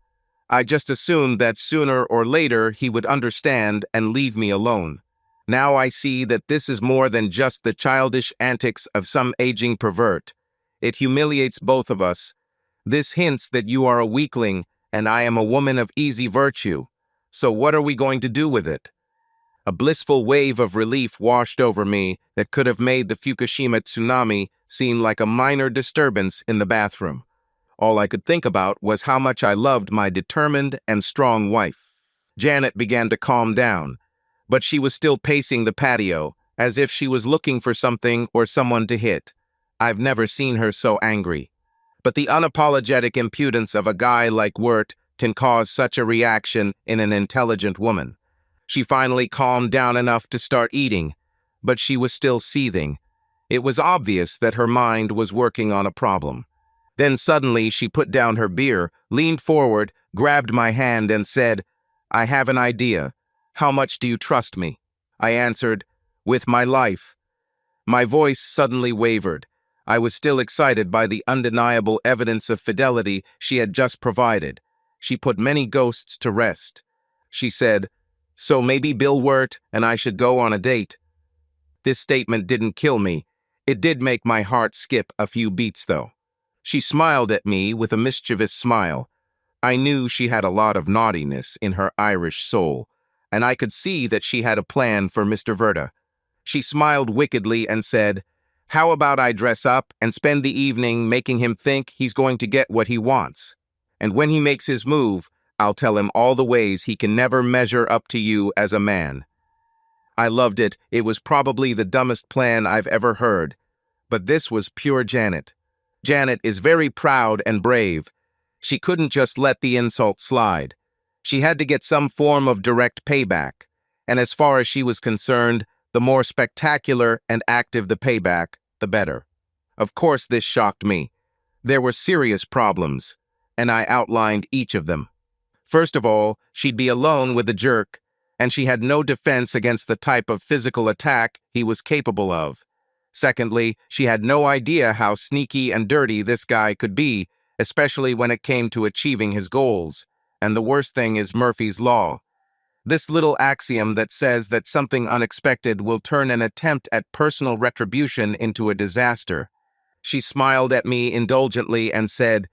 I just assumed that sooner or later he would understand and leave me alone. Now I see that this is more than just the childish antics of some aging pervert. It humiliates both of us. This hints that you are a weakling and I am a woman of easy virtue. So what are we going to do with it? A blissful wave of relief washed over me that could have made the Fukushima tsunami seem like a minor disturbance in the bathroom. All I could think about was how much I loved my determined and strong wife. Janet began to calm down, but she was still pacing the patio, as if she was looking for something or someone to hit. I've never seen her so angry. But the unapologetic impudence of a guy like Wirt can cause such a reaction in an intelligent woman. She finally calmed down enough to start eating, but she was still seething. It was obvious that her mind was working on a problem. Then suddenly she put down her beer, leaned forward, grabbed my hand and said, "I have an idea. How much do you trust me?" I answered, "With my life." My voice suddenly wavered. I was still excited by the undeniable evidence of fidelity she had just provided. She put many ghosts to rest. She said, "So maybe Bill Wirt and I should go on a date." This statement didn't kill me. It did make my heart skip a few beats, though. She smiled at me with a mischievous smile. I knew she had a lot of naughtiness in her Irish soul, and I could see that she had a plan for Mr. Verta. She smiled wickedly and said, "How about I dress up and spend the evening making him think he's going to get what he wants? And when he makes his move, I'll tell him all the ways he can never measure up to you as a man." I loved it. It was probably the dumbest plan I've ever heard. But this was pure Janet. Janet is very proud and brave. She couldn't just let the insult slide. She had to get some form of direct payback. And as far as she was concerned, the more spectacular and active the payback, the better. Of course, this shocked me. There were serious problems, and I outlined each of them. First of all, she'd be alone with the jerk, and she had no defense against the type of physical attack he was capable of. Secondly, she had no idea how sneaky and dirty this guy could be, especially when it came to achieving his goals. And the worst thing is Murphy's Law. This little axiom that says that something unexpected will turn an attempt at personal retribution into a disaster. She smiled at me indulgently and said,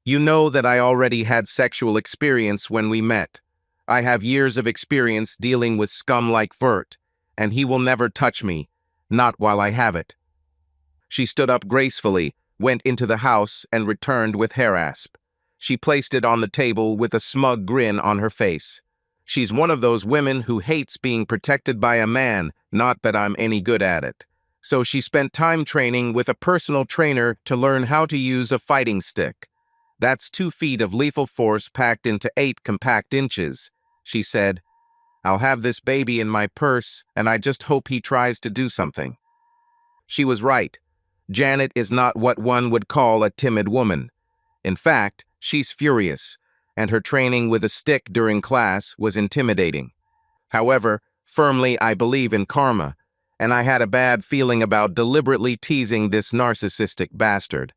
"You know that I already had sexual experience when we met. I have years of experience dealing with scum like Vert, and he will never touch me, not while I have it." She stood up gracefully, went into the house, and returned with hair asp. She placed it on the table with a smug grin on her face. She's one of those women who hates being protected by a man, not that I'm any good at it. So she spent time training with a personal trainer to learn how to use a fighting stick. "That's 2 feet of lethal force packed into 8 compact inches," she said. "I'll have this baby in my purse, and I just hope he tries to do something." She was right. Janet is not what one would call a timid woman. In fact, she's furious, and her training with a stick during class was intimidating. However, firmly I believe in karma, and I had a bad feeling about deliberately teasing this narcissistic bastard.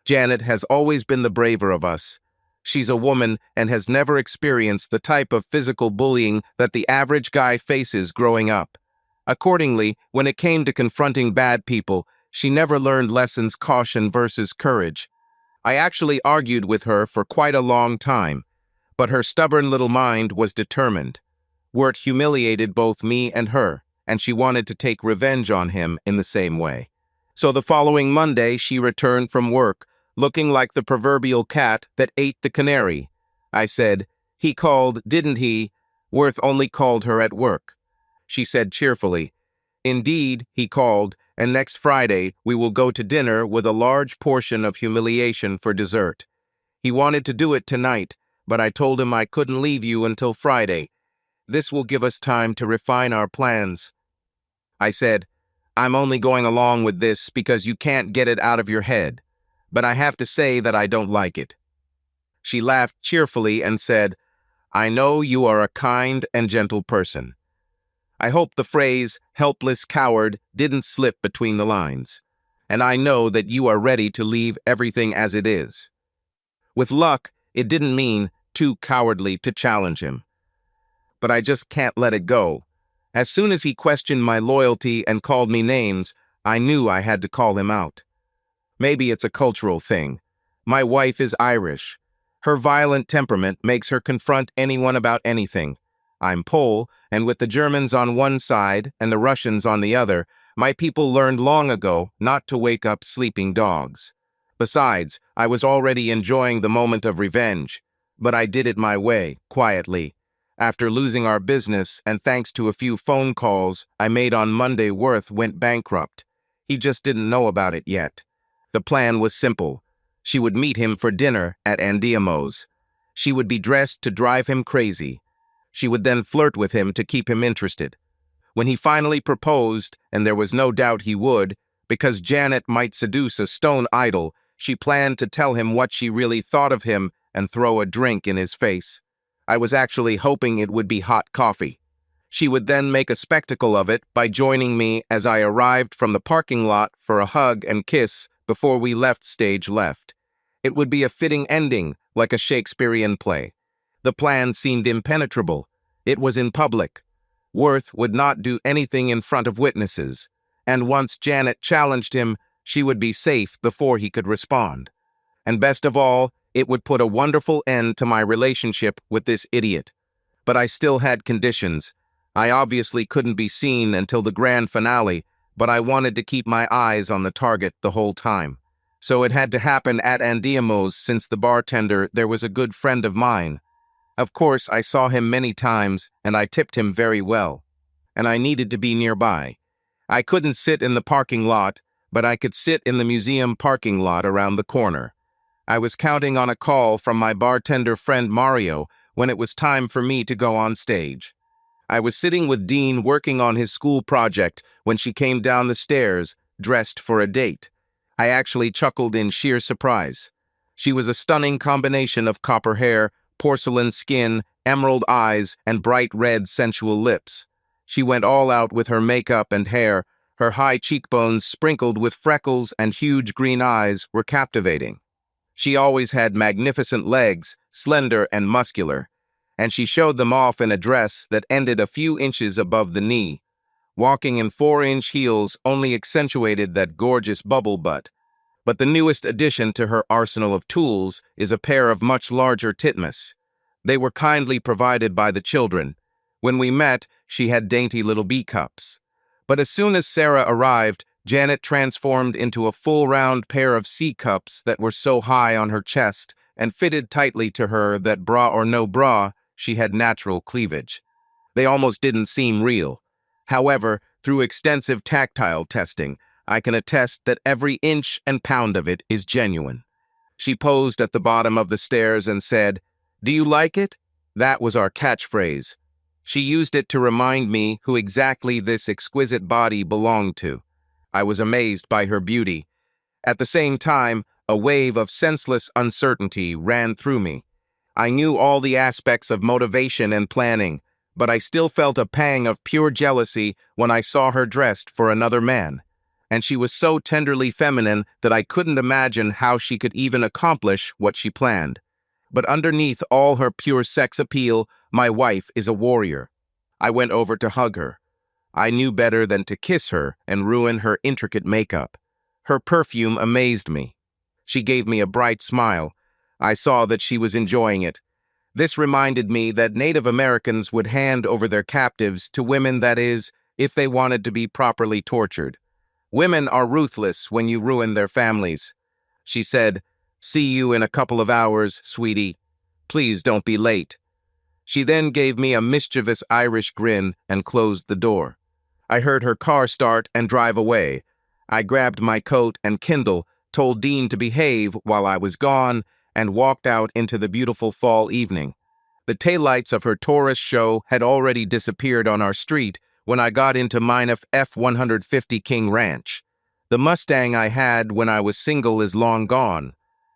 Janet has always been the braver of us. She's a woman and has never experienced the type of physical bullying that the average guy faces growing up. Accordingly, when it came to confronting bad people, she never learned lessons caution versus courage. I actually argued with her for quite a long time, but her stubborn little mind was determined. Wirt humiliated both me and her, and she wanted to take revenge on him in the same way. So the following Monday, she returned from work, looking like the proverbial cat that ate the canary. I said, "He called, didn't he?" Worth only called her at work. She said cheerfully, "Indeed, he called, and next Friday we will go to dinner with a large portion of humiliation for dessert. He wanted to do it tonight, but I told him I couldn't leave you until Friday. This will give us time to refine our plans." I said, "I'm only going along with this because you can't get it out of your head, but I have to say that I don't like it." She laughed cheerfully and said, "I know you are a kind and gentle person." I hope the phrase, "helpless coward," didn't slip between the lines. And I know that you are ready to leave everything as it is. With luck, it didn't mean too cowardly to challenge him. But I just can't let it go. As soon as he questioned my loyalty and called me names, I knew I had to call him out. Maybe it's a cultural thing. My wife is Irish. Her violent temperament makes her confront anyone about anything. I'm Pole, and with the Germans on one side and the Russians on the other, my people learned long ago not to wake up sleeping dogs. Besides, I was already enjoying the moment of revenge, but I did it my way, quietly. After losing our business, and thanks to a few phone calls I made on Monday, Worth went bankrupt. He just didn't know about it yet. The plan was simple. She would meet him for dinner at Andiamo's. She would be dressed to drive him crazy. She would then flirt with him to keep him interested. When he finally proposed, and there was no doubt he would, because Janet might seduce a stone idol, she planned to tell him what she really thought of him and throw a drink in his face. I was actually hoping it would be hot coffee. She would then make a spectacle of it by joining me as I arrived from the parking lot for a hug and kiss before we left stage left. It would be a fitting ending, like a Shakespearean play. The plan seemed impenetrable. It was in public. Worth would not do anything in front of witnesses, and once Janet challenged him, she would be safe before he could respond. And best of all, it would put a wonderful end to my relationship with this idiot. But I still had conditions. I obviously couldn't be seen until the grand finale, but I wanted to keep my eyes on the target the whole time. So it had to happen at Andiamo's, since the bartender there was a good friend of mine. Of course, I saw him many times, and I tipped him very well. And I needed to be nearby. I couldn't sit in the parking lot, but I could sit in the museum parking lot around the corner. I was counting on a call from my bartender friend Mario when it was time for me to go on stage. I was sitting with Dean working on his school project when she came down the stairs, dressed for a date. I actually chuckled in sheer surprise. She was a stunning combination of copper hair, porcelain skin, emerald eyes, and bright red sensual lips. She went all out with her makeup and hair. Her high cheekbones sprinkled with freckles and huge green eyes were captivating. She always had magnificent legs, slender and muscular, and she showed them off in a dress that ended a few inches above the knee. Walking in 4-inch heels only accentuated that gorgeous bubble butt. But the newest addition to her arsenal of tools is a pair of much larger titmus. They were kindly provided by the children. When we met, she had dainty little B-cups. But as soon as Sarah arrived, Janet transformed into a full round pair of C-cups that were so high on her chest and fitted tightly to her that, bra or no bra, she had natural cleavage. They almost didn't seem real. However, through extensive tactile testing, I can attest that every inch and pound of it is genuine. She posed at the bottom of the stairs and said, "Do you like it?" That was our catchphrase. She used it to remind me who exactly this exquisite body belonged to. I was amazed by her beauty. At the same time, a wave of senseless uncertainty ran through me. I knew all the aspects of motivation and planning, but I still felt a pang of pure jealousy when I saw her dressed for another man. And she was so tenderly feminine that I couldn't imagine how she could even accomplish what she planned. But underneath all her pure sex appeal, my wife is a warrior. I went over to hug her. I knew better than to kiss her and ruin her intricate makeup. Her perfume amazed me. She gave me a bright smile. I saw that she was enjoying it. This reminded me that Native Americans would hand over their captives to women, that is, if they wanted to be properly tortured. Women are ruthless when you ruin their families. She said, "See you in a couple of hours, sweetie. Please don't be late." She then gave me a mischievous Irish grin and closed the door. I heard her car start and drive away. I grabbed my coat and Kindle, told Dean to behave while I was gone, and walked out into the beautiful fall evening. The taillights of her Taurus show had already disappeared on our street when I got into mine F-150 King Ranch. The Mustang I had when I was single is long gone,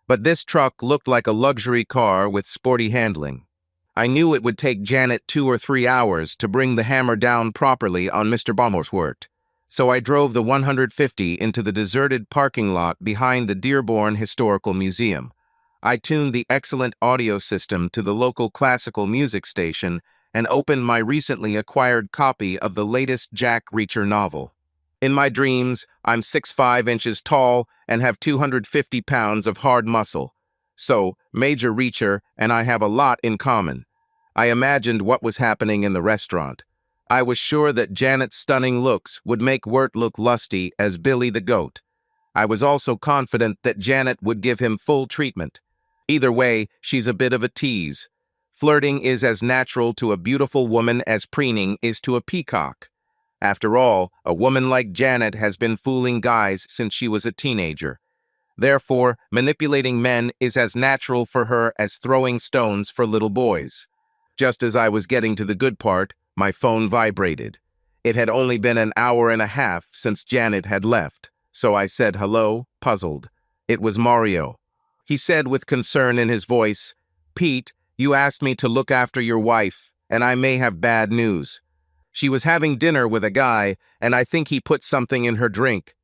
but this truck looked like a luxury car with sporty handling. I knew it would take Janet 2 or 3 hours to bring the hammer down properly on Mr. Baumhorstwort, so I drove the 150 into the deserted parking lot behind the Dearborn Historical Museum. I tuned the excellent audio system to the local classical music station and opened my recently acquired copy of the latest Jack Reacher novel. In my dreams, I'm 6'5" tall and have 250 pounds of hard muscle. So, Major Reacher and I have a lot in common. I imagined what was happening in the restaurant. I was sure that Janet's stunning looks would make Wirt look lusty as Billy the Goat. I was also confident that Janet would give him full treatment. Either way, she's a bit of a tease. Flirting is as natural to a beautiful woman as preening is to a peacock. After all, a woman like Janet has been fooling guys since she was a teenager. Therefore, manipulating men is as natural for her as throwing stones for little boys. Just as I was getting to the good part, my phone vibrated. It had only been an hour and a half since Janet had left, so I said hello, puzzled. It was Mario. He said with concern in his voice, "Pete, you asked me to look after your wife, and I may have bad news. She was having dinner with a guy, and I think he put something in her drink.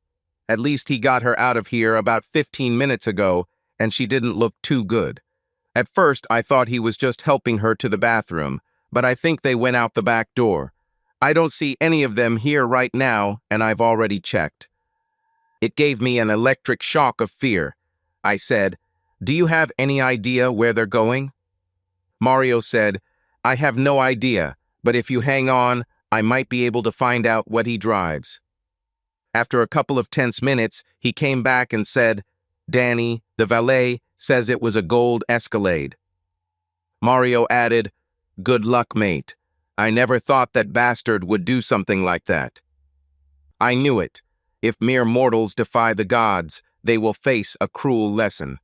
At least he got her out of here about 15 minutes ago, and she didn't look too good. At first, I thought he was just helping her to the bathroom, but I think they went out the back door. I don't see any of them here right now, and I've already checked." It gave me an electric shock of fear. I said, "Do you have any idea where they're going?" Mario said, "I have no idea, but if you hang on, I might be able to find out what he drives." After a couple of tense minutes, he came back and said, "Danny, the valet, says it was a gold Escalade." Mario added, "Good luck, mate. I never thought that bastard would do something like that." I knew it. If mere mortals defy the gods, they will face a cruel lesson.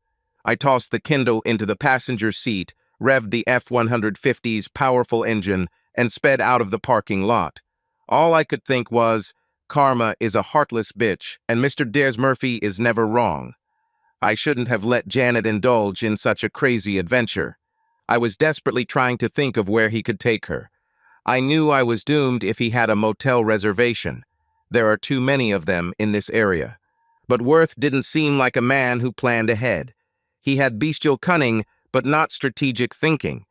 I tossed the Kindle into the passenger seat, revved the F-150's powerful engine, and sped out of the parking lot. All I could think was, karma is a heartless bitch, and Mr. Des Murphy is never wrong. I shouldn't have let Janet indulge in such a crazy adventure. I was desperately trying to think of where he could take her. I knew I was doomed if he had a motel reservation. There are too many of them in this area. But Worth didn't seem like a man who planned ahead. He had bestial cunning, but not strategic thinking.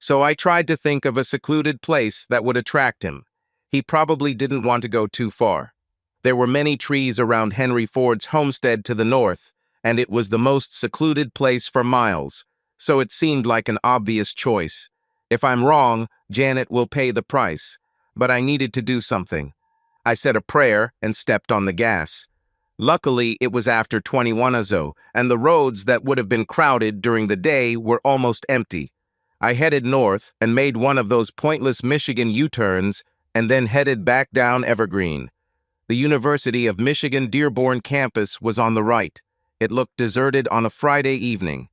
So I tried to think of a secluded place that would attract him. He probably didn't want to go too far. There were many trees around Henry Ford's homestead to the north, and it was the most secluded place for miles, so it seemed like an obvious choice. If I'm wrong, Janet will pay the price, but I needed to do something. I said a prayer and stepped on the gas. Luckily, it was after 21 azo, and the roads that would have been crowded during the day were almost empty. I headed north and made one of those pointless Michigan U-turns and then headed back down Evergreen. The University of Michigan Dearborn campus was on the right. It looked deserted on a Friday evening.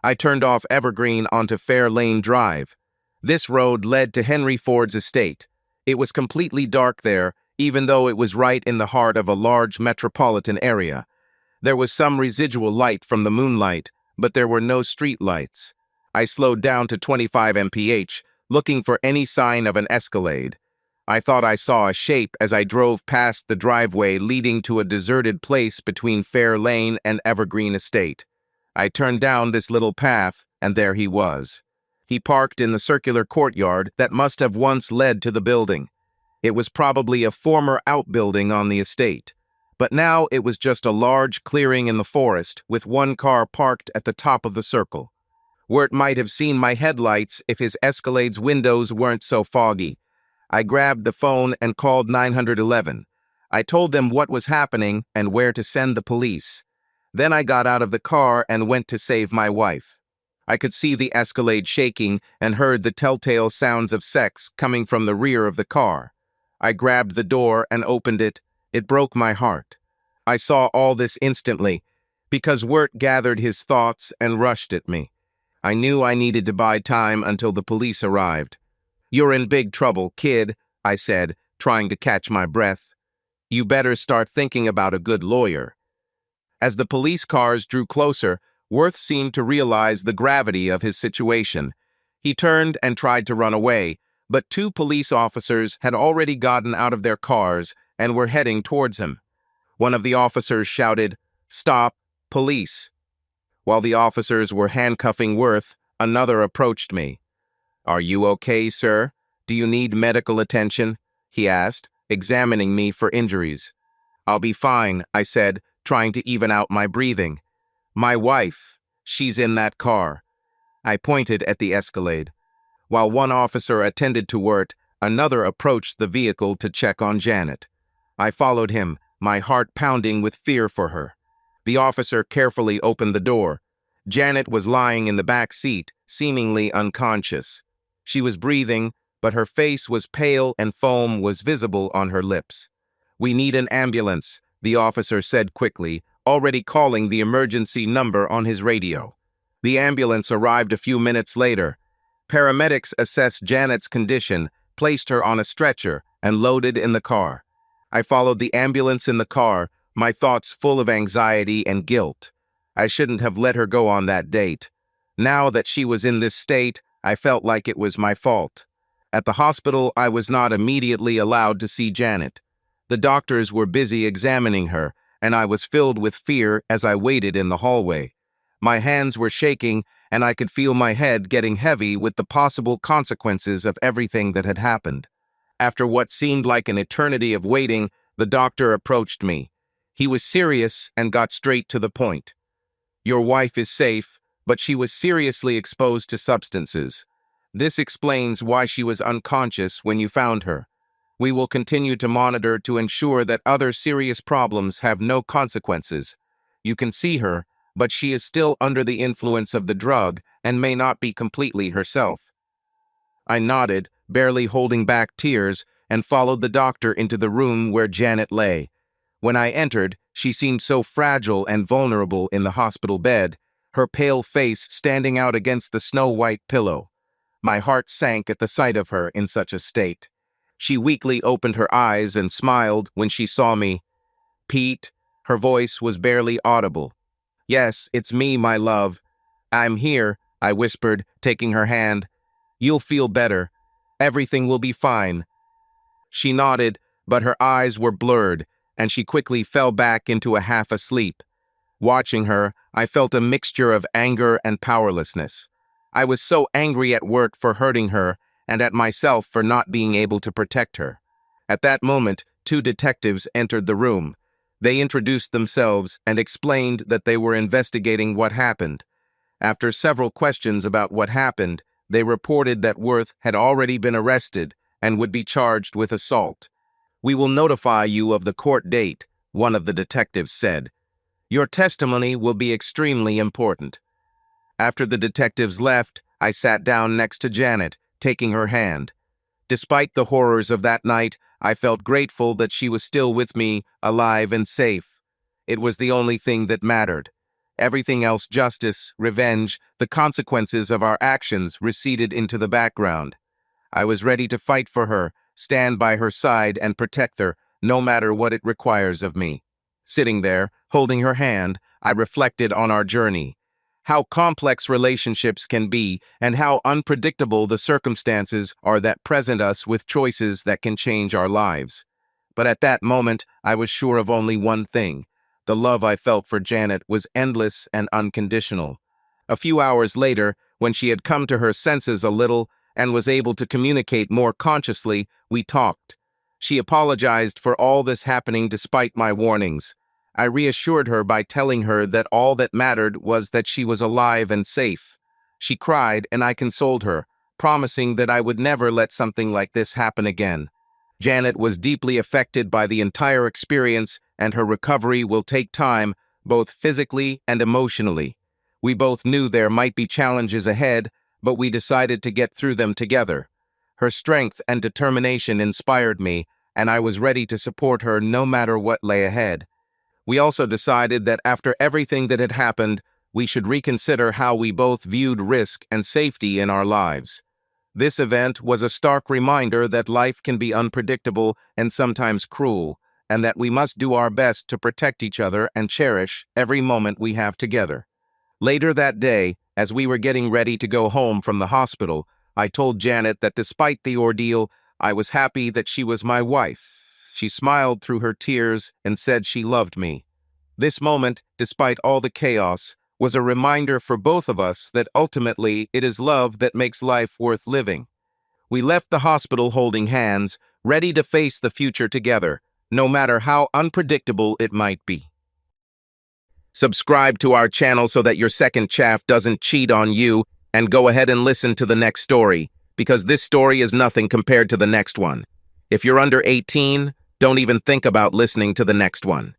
I turned off Evergreen onto Fair Lane Drive. This road led to Henry Ford's estate. It was completely dark there, even though it was right in the heart of a large metropolitan area. There was some residual light from the moonlight, but there were no street lights. I slowed down to 25 mph, looking for any sign of an Escalade. I thought I saw a shape as I drove past the driveway leading to a deserted place between Fair Lane and Evergreen Estate. I turned down this little path, and there he was. He parked in the circular courtyard that must have once led to the building. It was probably a former outbuilding on the estate, but now it was just a large clearing in the forest with one car parked at the top of the circle. Wirt might have seen my headlights if his Escalade's windows weren't so foggy. I grabbed the phone and called 911. I told them what was happening and where to send the police. Then I got out of the car and went to save my wife. I could see the Escalade shaking and heard the telltale sounds of sex coming from the rear of the car. I grabbed the door and opened it. It broke my heart. I saw all this instantly, because Wirt gathered his thoughts and rushed at me. I knew I needed to buy time until the police arrived. "You're in big trouble, kid," I said, trying to catch my breath. "You better start thinking about a good lawyer." As the police cars drew closer, Worth seemed to realize the gravity of his situation. He turned and tried to run away, but two police officers had already gotten out of their cars and were heading towards him. One of the officers shouted, "Stop, police." While the officers were handcuffing Worth, another approached me. "Are you okay, sir? Do you need medical attention?" he asked, examining me for injuries. "I'll be fine," I said, trying to even out my breathing. "My wife. She's in that car. I pointed at the Escalade. While one officer attended to Wirt, another approached the vehicle to check on Janet. I followed him, my heart pounding with fear for her. The officer carefully opened the door. Janet was lying in the back seat, seemingly unconscious. She was breathing, but her face was pale and foam was visible on her lips. "We need an ambulance," the officer said quickly, already calling the emergency number on his radio. The ambulance arrived a few minutes later. Paramedics assessed Janet's condition, placed her on a stretcher, and loaded in the car. I followed the ambulance in the car, my thoughts full of anxiety and guilt. I shouldn't have let her go on that date. Now that she was in this state, I felt like it was my fault. At the hospital, I was not immediately allowed to see Janet. The doctors were busy examining her, and I was filled with fear as I waited in the hallway. My hands were shaking, and I could feel my head getting heavy with the possible consequences of everything that had happened. After what seemed like an eternity of waiting, the doctor approached me. He was serious and got straight to the point. "Your wife is safe, but she was seriously exposed to substances. This explains why she was unconscious when you found her. We will continue to monitor to ensure that other serious problems have no consequences. You can see her, but she is still under the influence of the drug and may not be completely herself." I nodded, barely holding back tears, and followed the doctor into the room where Janet lay. When I entered, she seemed so fragile and vulnerable in the hospital bed, her pale face standing out against the snow-white pillow. My heart sank at the sight of her in such a state. She weakly opened her eyes and smiled when she saw me. "Pete," her voice was barely audible. "Yes, it's me, my love. I'm here," I whispered, taking her hand. "You'll feel better. Everything will be fine." She nodded, but her eyes were blurred, and she quickly fell back into a half asleep. Watching her, I felt a mixture of anger and powerlessness. I was so angry at Wirt for hurting her, and at myself for not being able to protect her. At that moment, two detectives entered the room. They introduced themselves and explained that they were investigating what happened. After several questions about what happened, they reported that Worth had already been arrested and would be charged with assault. "We will notify you of the court date," one of the detectives said. "Your testimony will be extremely important." After the detectives left, I sat down next to Janet, taking her hand. Despite the horrors of that night, I felt grateful that she was still with me, alive and safe. It was the only thing that mattered. Everything else, justice, revenge, the consequences of our actions, receded into the background. I was ready to fight for her, stand by her side, and protect her, no matter what it requires of me. Sitting there, holding her hand, I reflected on our journey. How complex relationships can be, and how unpredictable the circumstances are that present us with choices that can change our lives. But at that moment, I was sure of only one thing. The love I felt for Janet was endless and unconditional. A few hours later, when she had come to her senses a little and was able to communicate more consciously, we talked. She apologized for all this happening despite my warnings. I reassured her by telling her that all that mattered was that she was alive and safe. She cried, and I consoled her, promising that I would never let something like this happen again. Janet was deeply affected by the entire experience, and her recovery will take time, both physically and emotionally. We both knew there might be challenges ahead, but we decided to get through them together. Her strength and determination inspired me, and I was ready to support her no matter what lay ahead. We also decided that after everything that had happened, we should reconsider how we both viewed risk and safety in our lives. This event was a stark reminder that life can be unpredictable and sometimes cruel, and that we must do our best to protect each other and cherish every moment we have together. Later that day, as we were getting ready to go home from the hospital, I told Janet that despite the ordeal, I was happy that she was my wife. She smiled through her tears and said she loved me. This moment, despite all the chaos, was a reminder for both of us that ultimately it is love that makes life worth living. We left the hospital holding hands, ready to face the future together, no matter how unpredictable it might be. Subscribe to our channel so that your second chaff doesn't cheat on you, and go ahead and listen to the next story, because this story is nothing compared to the next one. If you're under 18, don't even think about listening to the next one.